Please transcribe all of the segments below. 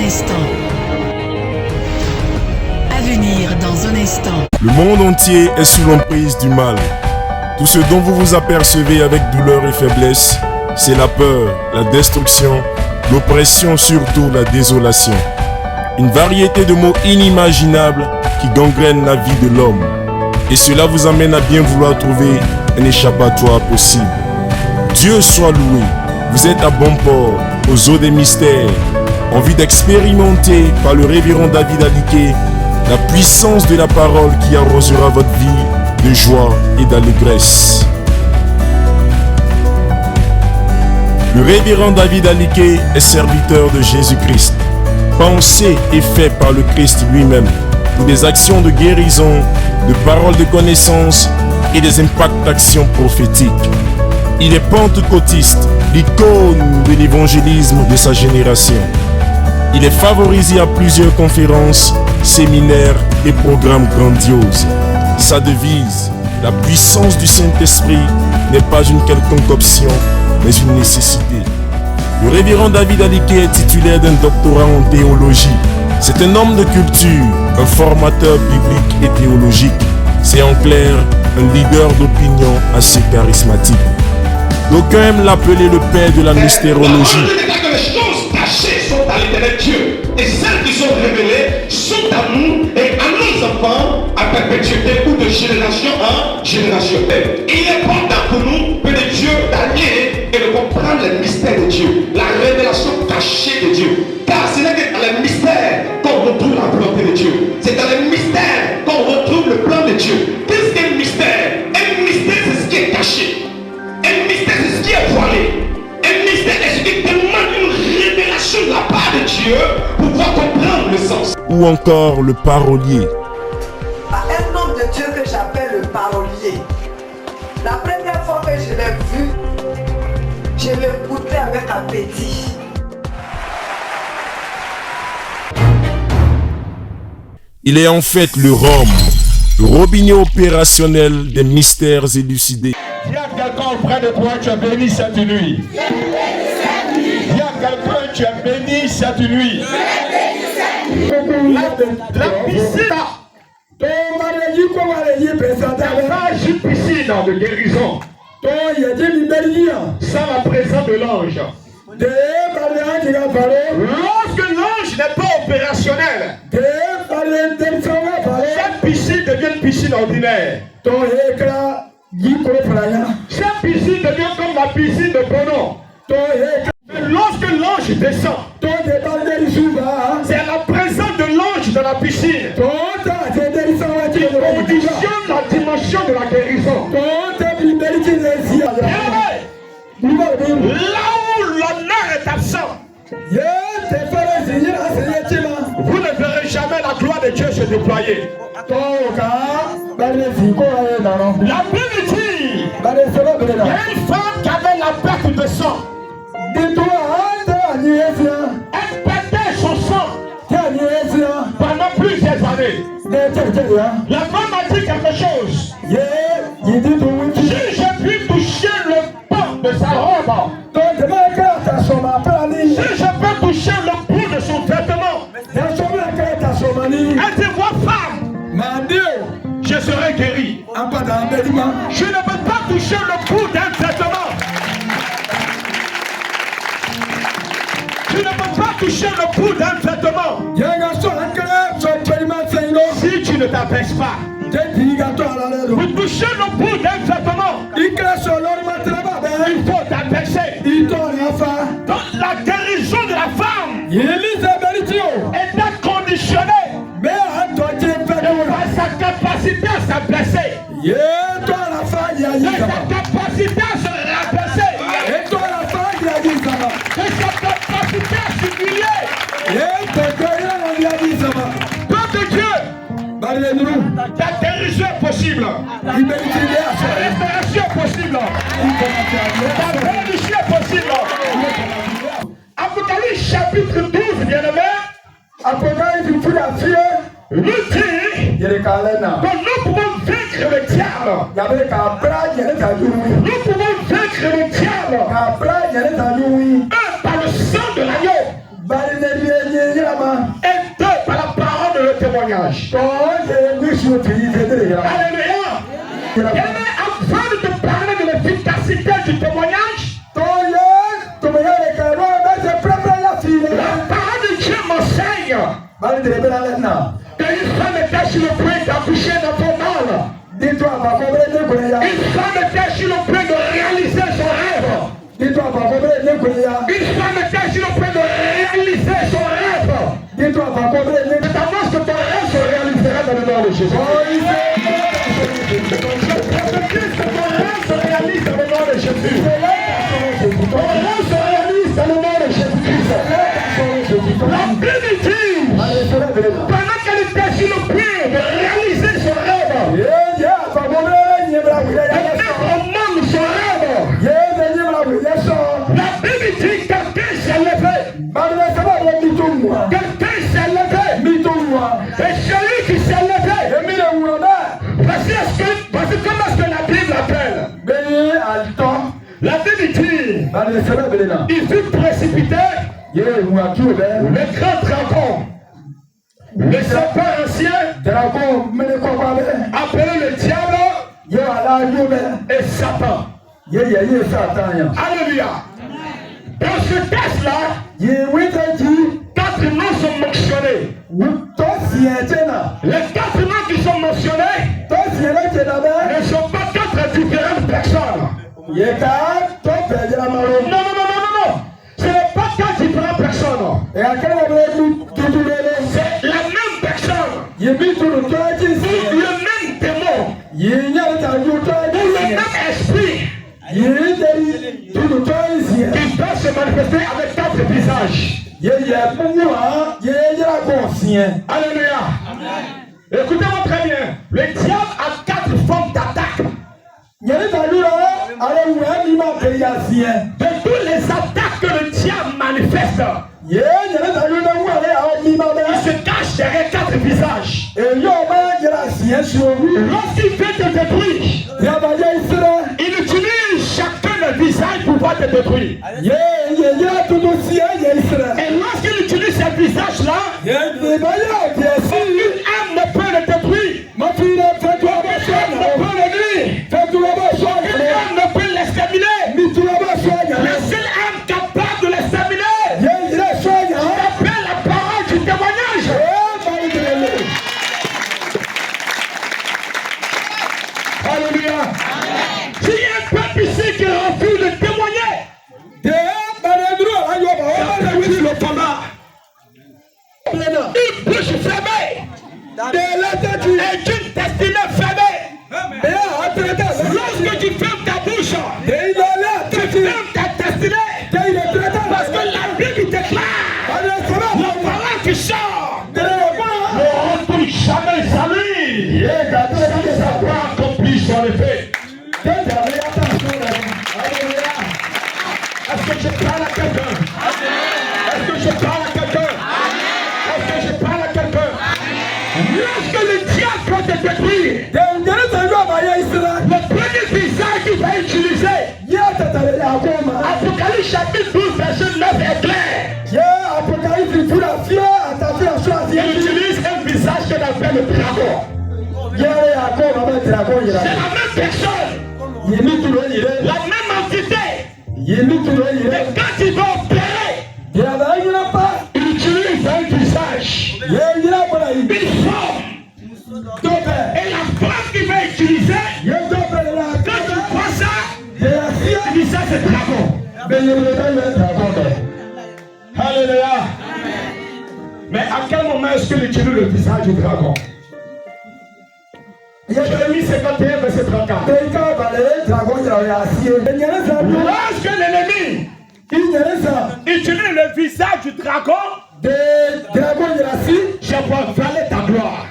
instant. Avenir dans un instant. Le monde entier est sous l'emprise du mal. Tout ce dont vous vous apercevez avec douleur et faiblesse, c'est la peur, la destruction, l'oppression, surtout la désolation. Une variété de mots inimaginables qui gangrènent la vie de l'homme. Et cela vous amène à bien vouloir trouver un échappatoire possible. Dieu soit loué, vous êtes à bon port, aux eaux des mystères. Envie d'expérimenter par le révérend David Aliké la puissance de la parole qui arrosera votre vie de joie et d'allégresse. Le révérend David Aliké est serviteur de Jésus-Christ, pensé et fait par le Christ lui-même pour des actions de guérison, de paroles de connaissance et des impacts d'actions prophétiques. Il est pentecôtiste, l'icône de l'évangélisme de sa génération. Il est favorisé à plusieurs conférences, séminaires et programmes grandioses. Sa devise, la puissance du Saint-Esprit, n'est pas une quelconque option, mais une nécessité. Le révérend David Aliké est titulaire d'un doctorat en théologie. C'est un homme de culture, un formateur biblique et théologique. C'est en clair un leader d'opinion assez charismatique. D'aucuns aiment l'appeler le père de la mystérologie. Les choses cachées sont à l'éternel Dieu, et celles qui sont révélées sont à nous et à nos enfants à perpétuité ou de génération en génération. Il est important pour nous que le Dieu d'allier et de comprendre les mystères de Dieu, la révélation cachée de Dieu. Car ce n'est que dans les mystères qu'on retrouve la volonté de Dieu. C'est dans les mystères qu'on retrouve le plan de Dieu. Qu'est-ce qu'un mystère? Un mystère, c'est ce qui est caché. Un mystère, c'est ce qui est voilé. Un mystère, c'est ce qui demande une révélation de la part de Dieu pour pouvoir comprendre le sens. Ou encore le parolier. Un homme de Dieu que j'appelle le parolier. La première fois que je l'ai vu, je l'écoutais avec appétit. Il est en fait le Rhum, le robinet opérationnel des mystères élucidés. Il y a quelqu'un auprès de toi, tu es béni cette nuit. Il y a quelqu'un, tu es béni cette nuit. La piscine. La page piscine de guérison. Sans la présence de l'ange. Lorsque l'ange n'est pas opérationnel, cette piscine devient une piscine ordinaire. Cette piscine devient comme la piscine de Bono. Mais lorsque l'ange descend, c'est la présence de l'ange dans la piscine qui conditionne la dimension de la guérison. Là où l'honneur est absent, vous ne verrez jamais la gloire de Dieu se déployer. La Bible dit, il y a une femme qui avait la perte de sang. Elle perdait son sang pendant plusieurs années. La femme a dit quelque chose. Si je puis toucher le bord de sa robe, si je peux toucher le bout de son vêtement, elle dit, vois femme, je serai guéri. Je ne peux pas toucher le bout d'un vêtement. Tu ne peux pas toucher le bout d'un vêtement. Si tu ne t'abaisses pas, pour toucher le bout d'un vêtement, il faut t'abaisser. Donc la guérison de la femme est conditionnée par sa capacité à s'abaisser, de sa capacité à se rabaisser, de sa capacité à s'humilier. Peuple de Dieu, ta guérison est possible, ta restauration est possible, ta bénédiction est possible. Apocalypse chapitre 12, bien-aimé, nous dit que nous pouvons vaincre le diable. Nous pouvons vaincre le diable par le sang de l'agneau. Alléluia. Mais avant de te parler de l'efficacité du témoignage, la parole de Dieu m'enseigne qu'une femme était sur le point d'accoucher d'un enfant mâle. Une femme était sur le point de réaliser son rêve. Une femme était sur le point de réaliser son rêve. Je t'annonce que ton rêve se réalisera dans le nom de Jésus. Ton rêve se réalise dans le nom de Jésus. Ton rêve se réalise dans le nom de Jésus-Christ. La Bible dit, pendant qu'elle était sur le point de réaliser son rêve, la Bible dit quelqu'un s'est levé. Quelqu'un s'est levé. Et celui qui s'est levé, voici comment est-ce que la Bible appelle. La Bible dit, il fut précipité le grand dragon, le serpent ancien, appelé le diable et Satan. Alléluia. Dans ce texte-là, 4 noms sont mentionnés. Les 4 noms qui sont mentionnés ne sont pas 4 différentes personnes. Non. Ce n'est pas 4 différentes personnes. C'est la même personne. Le même démon. Ou le même esprit. Qui peut se manifester avec 4 visages. Alléluia. Écoutez-moi très bien. Le diable a 4 formes d'attaque. De toutes les attaques que le diable manifeste, il se cache derrière 4 visages. Lorsqu'il veut te détruire, il utilise chacun des visages pour pouvoir te détruire. Et lorsqu'il utilise ces visages-là, aucune âme ne peut le détruire. Aucune âme ne peut le nuire. Aucune âme ne peut l'exterminer. La seule âme capable de l'exterminer, s'appelle la parole du témoignage. Alléluia. S'il y a un peuple ici qui refuse de témoigner, le combat, une bouche fermée et une destinée fermée. Lorsque tu fermes ta bouche, tu fermes ta destinée. Parce que la Bible déclare, la parole qui sort ne retourne jamais à lui. Ça va accomplir son effet. Est-ce que je parle à quelqu'un? Est-ce que je parle à quelqu'un? Est-ce que je parle à quelqu'un? Lorsque le diable va te détruire, le premier visage qu'il va utiliser, Apocalypse chapitre 12, verset 9 est clair. Il utilise un visage qu'on appelle le dragon. C'est la même personne, la même entité. Et quand il va opérer, il utilise un visage, une forme. Et la forme qu'il va utiliser, quand tu vois ça, tu dis ça c'est dragon. Alléluia. Mais à quel moment est-ce qu'il utilise le visage du dragon? Jérémie 51, verset 34. Lorsque l'ennemi utilise le visage du dragon, je proclame ta gloire.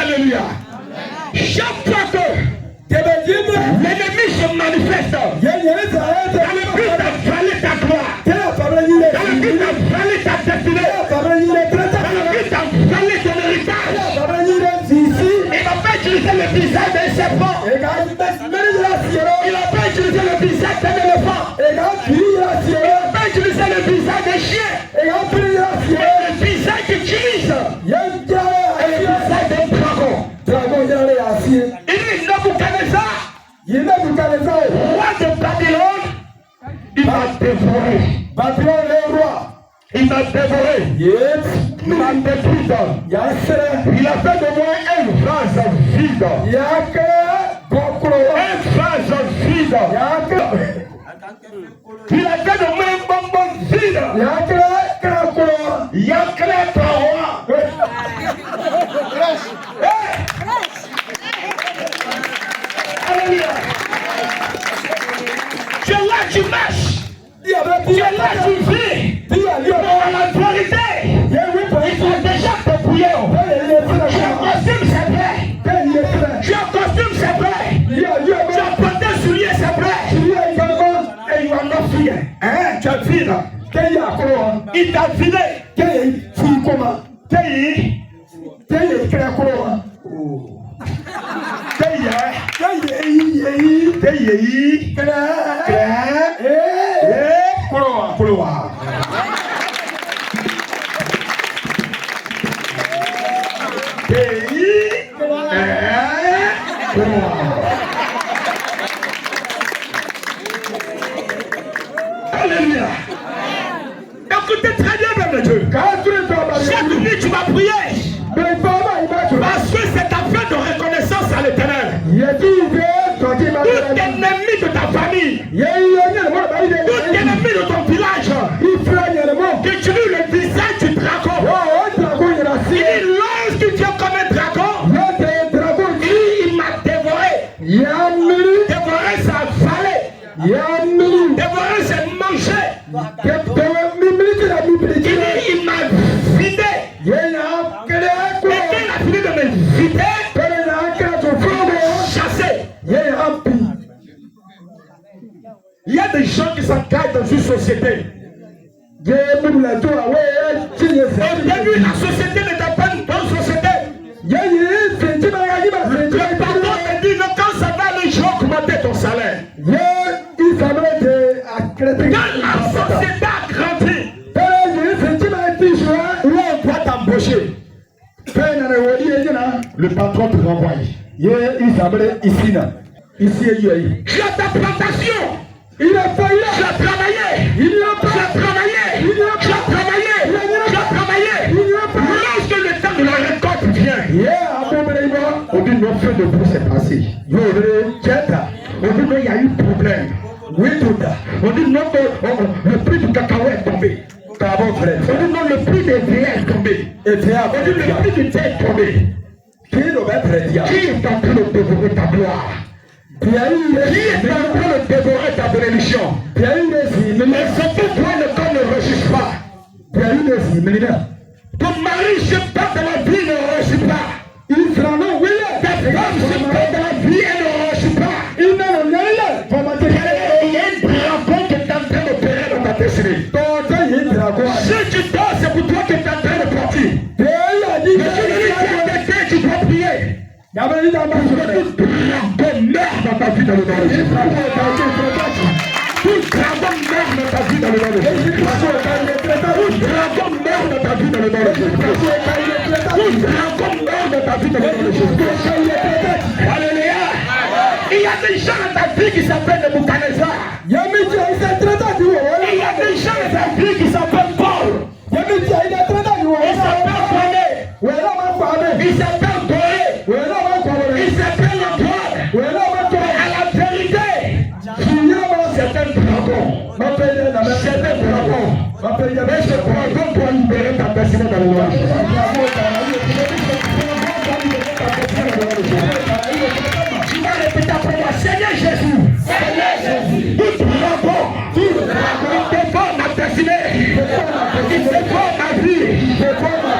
Alléluia. Chaque fois que l'ennemi se manifeste dans le but d'avaler ta gloire, dans le but d'avaler ta destinée, dans le but d'avaler ton héritage, il n'a pas utilisé le visage d'un serpent. Il n'a pas utilisé le visage d'un éléphant. Il n'a pas utilisé le visage d'un chien. Mais le visage qu'il utilise est le visage d'un dragon. Il m'a dévoré. Babylone le roi. Il m'a dévoré. Yes. Il m'a détruit. Yes. Il a fait de moi un vase vide. Yake. Bokro. Un vase vide. Yake. Il a fait de moi un bonbon vide. Yake. Krakro. Yake Kawa. Alléluia. Tu es là, tu marches. Tu es là, tu vis. Tu es dans l'autorité. Il faut déjà te bouiller. Tu as costume, c'est vrai. Tu as costume, c'est vrai. Tu as porté soulier, c'est vrai. Et il va not fier. Hein? Tu as vu là. Il t'a vidé. Alléluia. Écoutez très bien, même Dieu. Chaque nuit, tu vas prier. Parce que c'est ta fête de reconnaissance à l'Éternel. Tout ennemi de ta famille, tout ennemi de ton village, que tu lis le visage du dragon. Il dit, lorsque tu es comme un dragon, il m'a dévoré. Dévoré, c'est avalé. Dévoré, c'est mangé. Il m'a vidé. Et quand il a fini de me vider, chassé. Il y a des gens qui s'engagent dans une société. Au début, la société n'était pas une bonne société. Le patron te dit, quand ça va, les gens augmenter ton salaire. Quand la société a grandi, où on doit t'embaucher, le patron te renvoie. Tu as ta plantation. Tu as travaillé. Lorsque le temps de la récolte vient, on dit non, feu de boue s'est passé. On dit non, il y a eu problème. On dit non, le prix du cacao est tombé. On dit non, le prix des vieilles est tombé. On dit le prix du thé est tombé. Qui est en train de dévorer ta gloire? Qui est en train de dévorer ta bénédiction? Mais surtout toi, le corps ne réussit pas. Ton mari se bat dans la vie, ne réussit pas. Ta femme se bat dans la vie, elle ne réussit pas. Il y a un dragon qui est en train d'opérer dans ta destinée. Si tu dors, c'est pour toi qui est en train de partir. Mais tu dois prier. Il y a un dragon meurt dans ta vie dans le nom de Jésus. Tout dragon meurt dans ta vie dans le nom de Jésus. Tout dragon meurt dans ta vie dans le nom de Jésus. Tout dragon meurt dans ta vie dans le nom de Jésus. Alléluia. Il y a des gens dans ta vie qui s'appellent Nebuchadnezzar. Il y a des gens dans ta vie qui s'appellent Paul. Il s'appelle René. Il s'appelle Doré. Il s'appelle Antoine. À la vérité, c'est un dragon. C'est un dragon. Mais ce dragon doit libérer ta personne dans le noir. Tu vas répéter après moi, Seigneur Jésus. Tout dragon, il dévore ma destinée. Il dévore ma vie.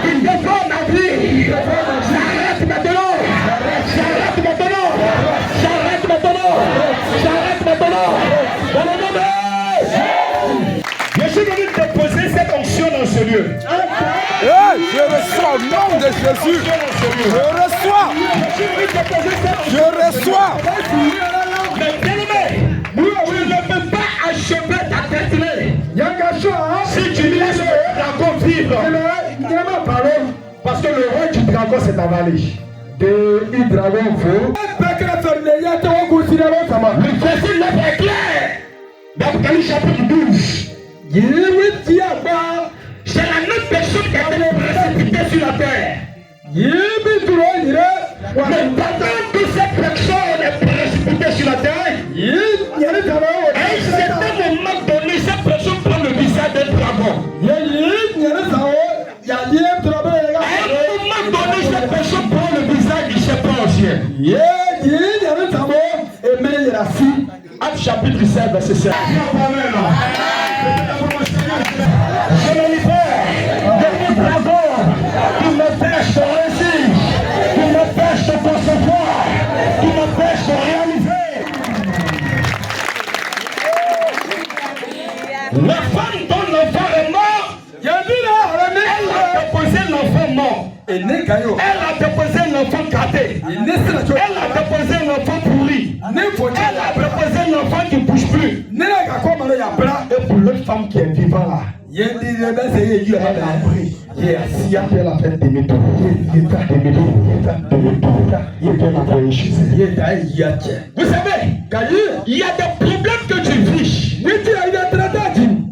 Il dévore ma vie. J'arrête maintenant. J'arrête maintenant. J'arrête maintenant. J'arrête maintenant. Dans le nom de je suis venu déposer cette onction dans ce lieu. Je reçois au nom de Jésus. Je reçois. Mais bien-aimé, tu ne peux pas achever ta destinée si tu laisses le dragon vivre. Parce que le roi du dragon s'est avalé. Le verset 9 est clair. Dans Apocalypse chapitre 12, c'est la même personne qui a été précipitée sur la terre. Mais pendant que cette personne est précipitée sur la terre, à un certain moment donné, cette personne prend le visage d'un dragon. À un moment donné, cette personne prend le visage du serpent ancien. Acte chapitre 7, verset 7. Je me libère de tout dragon qui m'empêche de réussir, qui m'empêche de concevoir, qui m'empêche de réaliser. La femme dont l'enfant est mort, elle a déposé l'enfant mort. Elle a déposé l'enfant gâté. Elle a déposé l'enfant pourri. Elle a déposé l'enfant qui ne bouge plus. Et pour l'autre femme qui est vivante là, elle a appris. Elle a fait des métaux. Vous savez, il y a des problèmes que tu vis.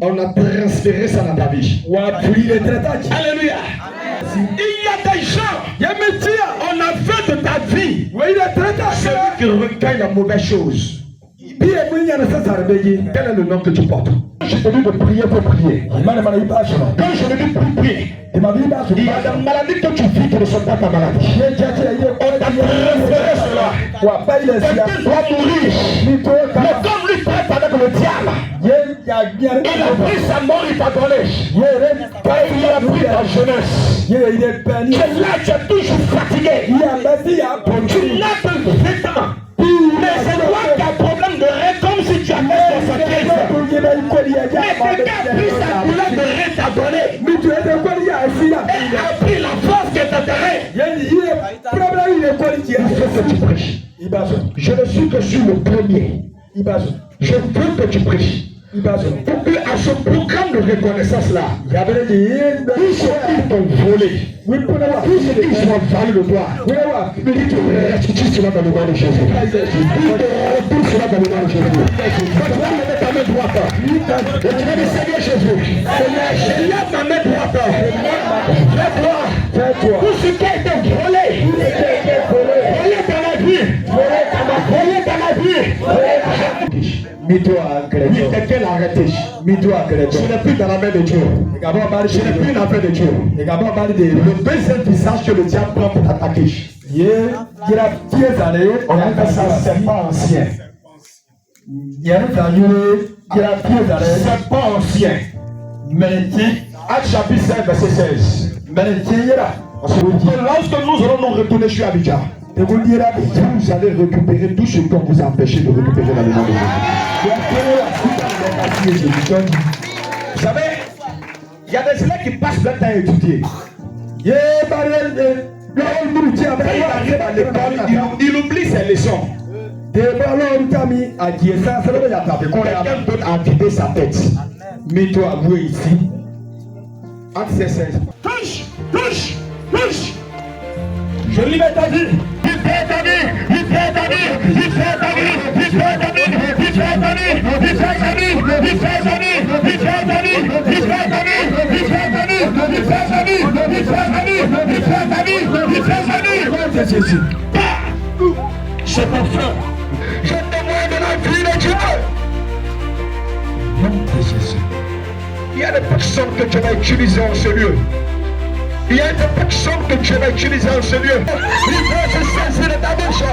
On a transféré ça dans ta vie. Alléluia. Il y a des gens, on a fait de ta vie celui qui recueille la mauvaise chose. Quel est le nom que tu portes? Je te dis de prier pour prier. Quand je te dis pour prier, il y a des maladies que tu vis qui ne sont pas ta maladie. On t'a transféré cela. Quelqu'un doit mourir. Mais comme lui traite avec le diable, il a pris sa mort, il t'a donné. Il a pris ta jeunesse. Et là, tu es toujours fatigué. Tu n'as que 20 ans. Mais c'est toi qui as un problème de rêve comme si tu avais 75 ans. Mais quelqu'un a pris sa couleur de rêve t'a donné. Et a pris la force que t'as donné. Il faut que tu prêches. Je ne suis que sur le premier. Je veux que tu prêches. Pour que à ce programme de reconnaissance-là, tous ceux qui t'ont volé, tous ceux qui sont valés le droit, mais ils te restituent cela dans le nom de Jésus. Ils te retournent cela dans le nom de Jésus. Tu vas mettre ta main droite. Et tu vas dire, Seigneur Jésus, je lève ma main droite. Fais-toi. Tout ce qui a été volé, volé dans ma vie, volé dans ma vie. Quelqu'un l'a arrêté. Ce n'est plus dans la main de Dieu. Ce n'est plus dans la main de Dieu. Le deuxième visage que le diable prend pour t'attaquer. On appelle ça serpent ancien. Serpent ancien. Acte chapitre 5, verset 16. Lorsque nous allons nous retourner sur Abidjan, vous allez récupérer tout ce qu'on vous a empêché de récupérer dans le nom de Jésus. Vous savez, il y a des élèves qui passent leur temps à étudier. Quand il arrive à l'école, il oublie ses leçons. Quelqu'un peut en vider sa tête. Mets-toi à vous ici. Acte 16. Touche, touche, touche. Je libère ta vie. C'est mon frère. Je témoigne de la vie de Dieu. Nom de Jésus. Il y a des personnes que tu vas utiliser en ce lieu. Il y a des personnes que tu vas utiliser en ce lieu. Il veut se saisir de ta bouche.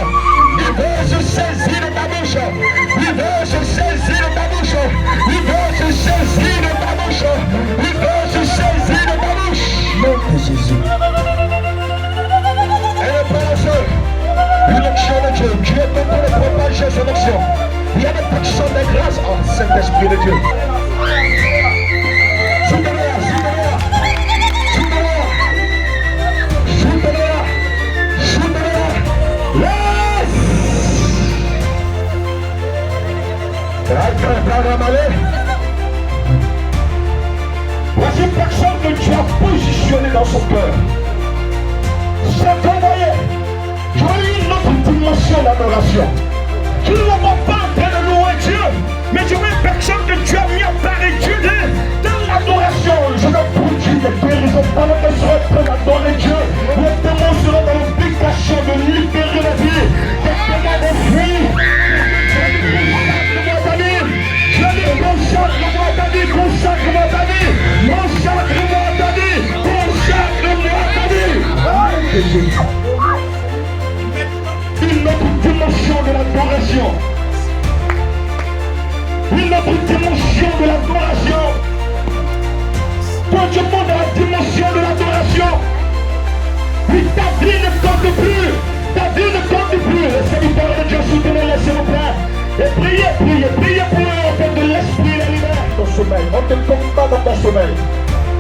Il veut se saisir de ta bouche. Il veut se saisir de ta bouche. Il veut se saisir de ta bouche. Il veut se saisir de ta bouche. Nom de Jésus. Et le frère, une action de Dieu. Dieu est en train de propager son action. Il y a des personnes de grâce en Saint-Esprit de Dieu. Voici une personne que tu as positionnée dans son cœur. C'est envoyé. Tu as eu une autre dimension d'adoration. Tu ne vas pas en train de louer Dieu. Mais je veux une personne que Dieu a mis à part et Dieu de l'adoration. Je veux produire des guérisons pendant qu'elle sera prête à adorer Dieu. Les démons seront dans l'obligation de libérer la vie. Des démons de fuir. Je dis consacre-moi ta vie, consacre-moi ta vie, consacre-moi ta vie, consacre-moi ta vie. Une autre dimension de l'adoration. Une autre dimension de l'adoration. Quand tu montes dans la dimension de l'adoration, puis ta vie ne compte plus. Ta vie ne compte plus. Les serviteurs de Dieu, soutenez-les s'il vous plaît. Et priez pour eux, en fait, de l'esprit les libère. Ton sommeil, on ne te tombe pas dans ton sommeil.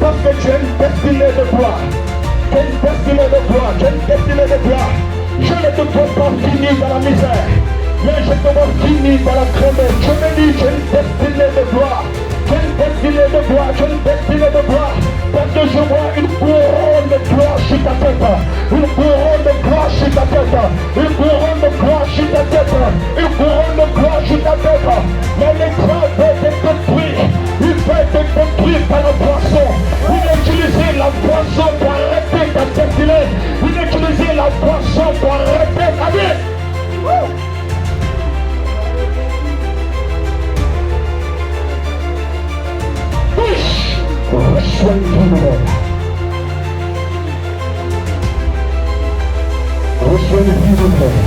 Parce que tu as une destinée de gloire. Tu as une destinée de gloire. Tu as une destinée de gloire. Je ne te vois pas finir dans la misère. Mais je te vois finir dans la crémette. Je me dis, tu as une destinée de gloire. Tu as une destinée de gloire. Tu as une destinée de gloire. Parce que je vois une couronne de gloire sur ta tête. Une couronne de gloire sur ta tête. Une couronne de gloire sur ta tête. Une couronne de gloire sur ta tête. Mais l'écran va être détruit. Il va être détruit par la poisson. Il a utilisé la poisson pour arrêter ta destinée. Il a utilisé la poisson pour arrêter ta vie. Reçois une vie nouvelle. Reçois une vie nouvelle.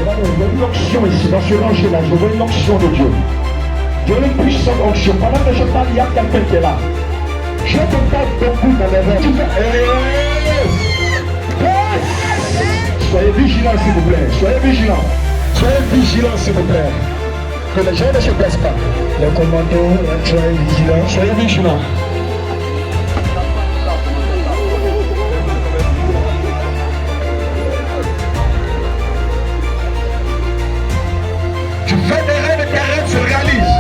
Il y a une onction ici, dans ce rangé-là, je vois une onction de Dieu. Je vois une puissante onction. Pendant que je parle, il y a quelqu'un qui est là. Je te parle beaucoup dans les rêves. Soyez vigilants, s'il vous plaît. Soyez vigilants. Soyez vigilants, s'il vous plaît. Que les gens ne se blessent pas. Les commandos, soyez vigilants. Soyez vigilants. Tu fais des rêves et tes rêves se réalisent.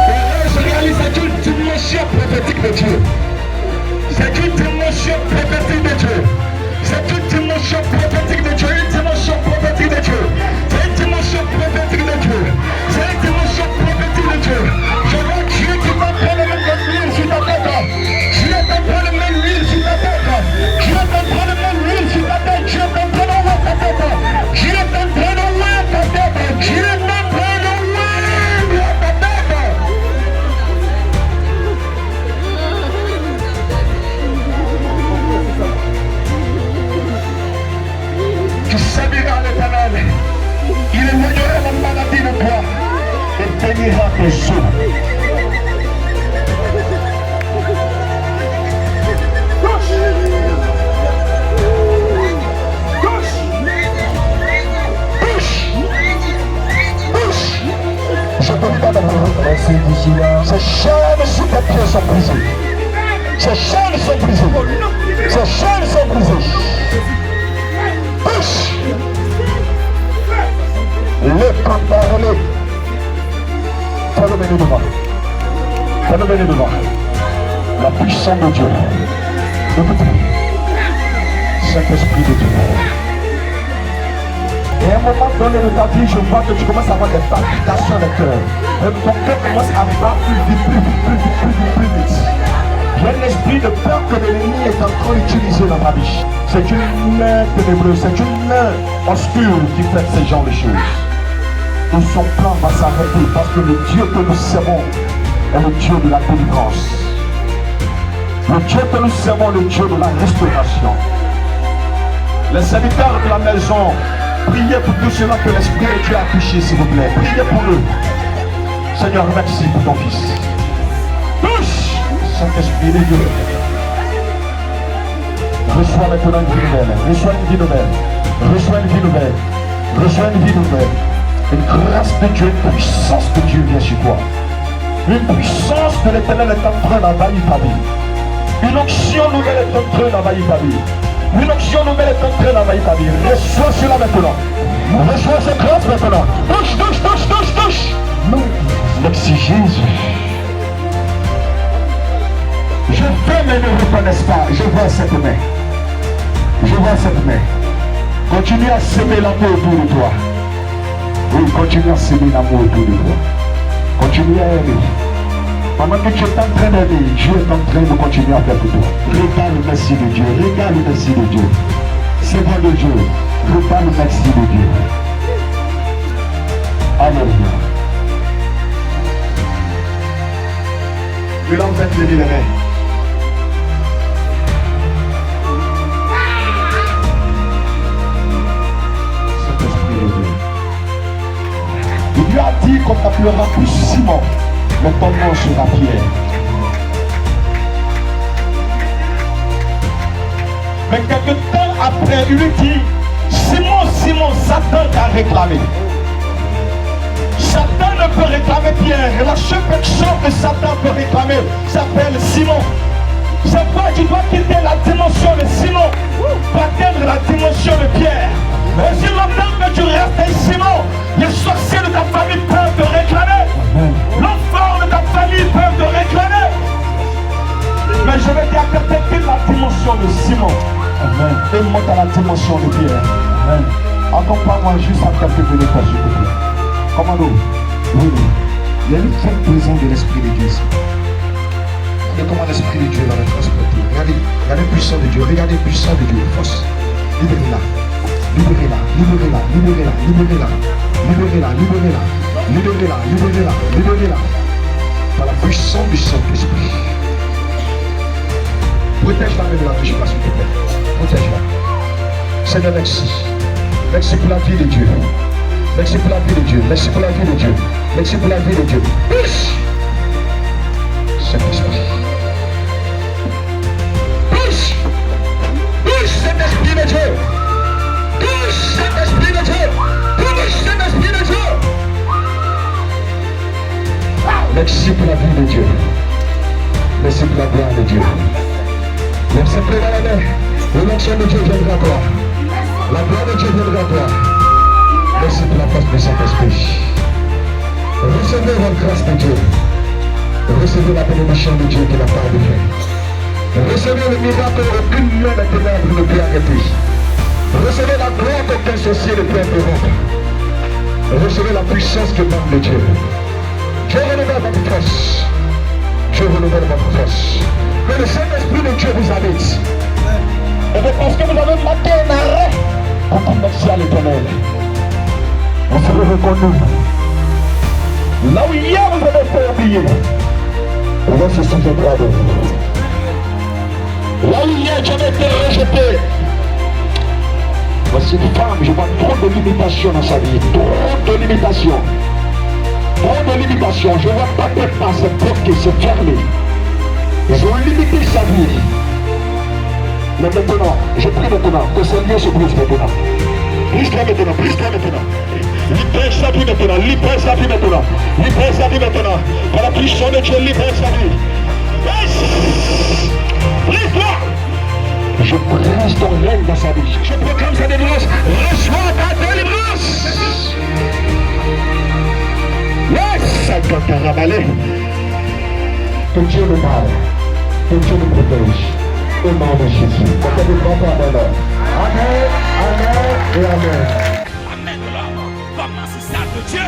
Tes rêves se réalisent. C'est une dimension prophétique de Dieu. C'est une dimension prophétique de Dieu. C'est une dimension prophétique de Dieu. Une dimension prophétique de Dieu. C'est une dimension prophétique de Dieu. C'est une dimension prophétique de Dieu. Je vois Dieu qui va prendre le même l'huile sur ta tête. Dieu est en train de mettre l'huile sur ta tête. Dieu est en train de mettre l'huile sur ta tête. Dieu est en train d'enlever ta tête. Dieu est en train d'enlever ta tête. Dieu est en train d'enlever ta tête. Tu serviras l'Éternel. Il éloignera la maladie de toi et bénira tes œufs. Je ne peux pas d'avoir ces chaînes sous tes pieds sont brisées. Ces chaînes sont brisées. Ces chaînes sont brisées. Le camparole. Fais-le venir devant. Fais-le venir devant. La puissance de Dieu. Écoutez. Saint-Esprit de Dieu. Et à un moment donné de ta vie, je vois que tu commences à avoir des palpitations de cœur. Et ton cœur commence à battre plus vite, plus vite, plus vite, plus vite, plus vite. Il y a un esprit de peur que l'ennemi est en train d'utiliser dans ta vie. C'est une main ténébreuse, c'est une main obscure qui fait ces genres de choses. Et son plan va s'arrêter parce que le Dieu que nous servons est le Dieu de la délivrance. Le Dieu que nous servons est le Dieu de la restauration. Les serviteurs de la maison, priez pour tout cela que l'Esprit de Dieu a touché, s'il vous plaît. Priez pour eux. Seigneur, merci pour ton Fils. Touche, Saint-Esprit de Dieu. Reçois maintenant une vie nouvelle. Reçois une vie nouvelle. Reçois une vie nouvelle. Reçois une vie nouvelle. Une grâce de Dieu, une puissance de Dieu vient sur toi. Une puissance de l'Éternel est en train d'envahir ta vie. Une onction nouvelle est en train d'envahir ta vie. Une onction nouvelle est en train d'envahir ta vie. Reçois cela maintenant. Reçois cette grâce maintenant. Touche, touche, touche, touche, touche. Merci Jésus. Je fais mais ne reconnaissent pas. Je vois cette main. Je vois cette main. Continue à semer l'amour autour de toi. Oui, continue à semer l'amour autour de toi. Continue à aimer. Pendant que tu es en train d'aimer, Dieu est en train de continuer à faire pour toi. Regarde le merci de Dieu. Regarde le merci de Dieu. Seigneur de Dieu. Regarde le merci de Dieu. Alléluia. Je vais en train de lever les mains. Dieu a dit qu'on n'appellera plus Simon, mais ton nom sera Pierre. Mais quelque temps après, il lui dit, Simon, Simon, Satan t'a réclamé. Satan ne peut réclamer Pierre. Et la seule personne que Satan peut réclamer s'appelle Simon. C'est pourquoi tu dois quitter la dimension de Simon pour atteindre la dimension de Pierre. Et si longtemps que tu restes Simon, les sorciers de ta famille peuvent te réclamer. L'enfant de ta famille peuvent te réclamer. Mais je vais dire que quitte la dimension de Simon. Amen. Et monte à la dimension de Pierre. Amen. Accompagne-moi juste à quelques minutes, s'il te plaît. Commando. Oui. Il y a une forte présence de l'Esprit de Dieu ici. Regardez comment l'Esprit de Dieu va le transporter. Regardez le puissant de Dieu. Regardez le puissant de Dieu. Force. Libérez-la. Libérez-la, libérez-la, libérez-la, libérez-la, libérez-la, libérez-la, libérez-la, libérez-la, libérez-la. Par la puissance du Saint-Esprit. Protège-la, mais ne la touche pas, s'il te plaît. Protège-la. Seigneur, merci. Merci pour la vie de Dieu. Merci pour la vie de Dieu. Merci pour la vie de Dieu. Merci pour la vie de Dieu. Pousse! Saint-Esprit. Pousse! Pousse, Saint-Esprit de Dieu! Pousse, Saint-Esprit de Dieu! Pousse, Saint-Esprit de Dieu! Merci pour la vie de Dieu. Merci pour la gloire de Dieu. Merci pour la main. L'action de Dieu viendra à toi. La gloire de Dieu viendra à toi. Merci pour la force de Saint-Esprit. Recevez votre grâce de Dieu. Recevez la bénédiction de Dieu qui n'a pas de fin. Recevez le miracle aucune main de ténèbres ne peut arrêter. Recevez la gloire qu'aucun sorcier ne peut interrompre. Recevez la puissance que donne le Dieu. Dieu renouvelle votre force. Dieu renouvelle votre force. Que le Saint-Esprit de Dieu vous habite. Et parce que vous avez manqué un arrêt, on commence à l'éternel. On se reconnu. Là où hier vous avez fait oublier, on va se souviendra de vous. Là où hier tu avais été rejeté, voici une femme, je vois trop de limitations dans sa vie. Trop de limitations. Trop de limitations. Je vois pas de pas cette porte qui s'est fermée. Ils ont limité sa vie. Mais maintenant, je prie maintenant que ce lieu se brise maintenant. Brise-toi maintenant, brise-toi maintenant. Libère sa vie maintenant, libère sa vie maintenant. Libère sa vie maintenant. Par la puissance de Dieu, libère sa vie. Brise-toi. Je brise ton règne dans sa vie. Je proclame sa délivrance. Reçois ta délivrance. Yes, ça doit te ravaler. Que Dieu nous parle. Que Dieu nous protège. Au nom de Jésus. Amen, amen et amen. Amen de l'homme. Comment c'est ça de Dieu?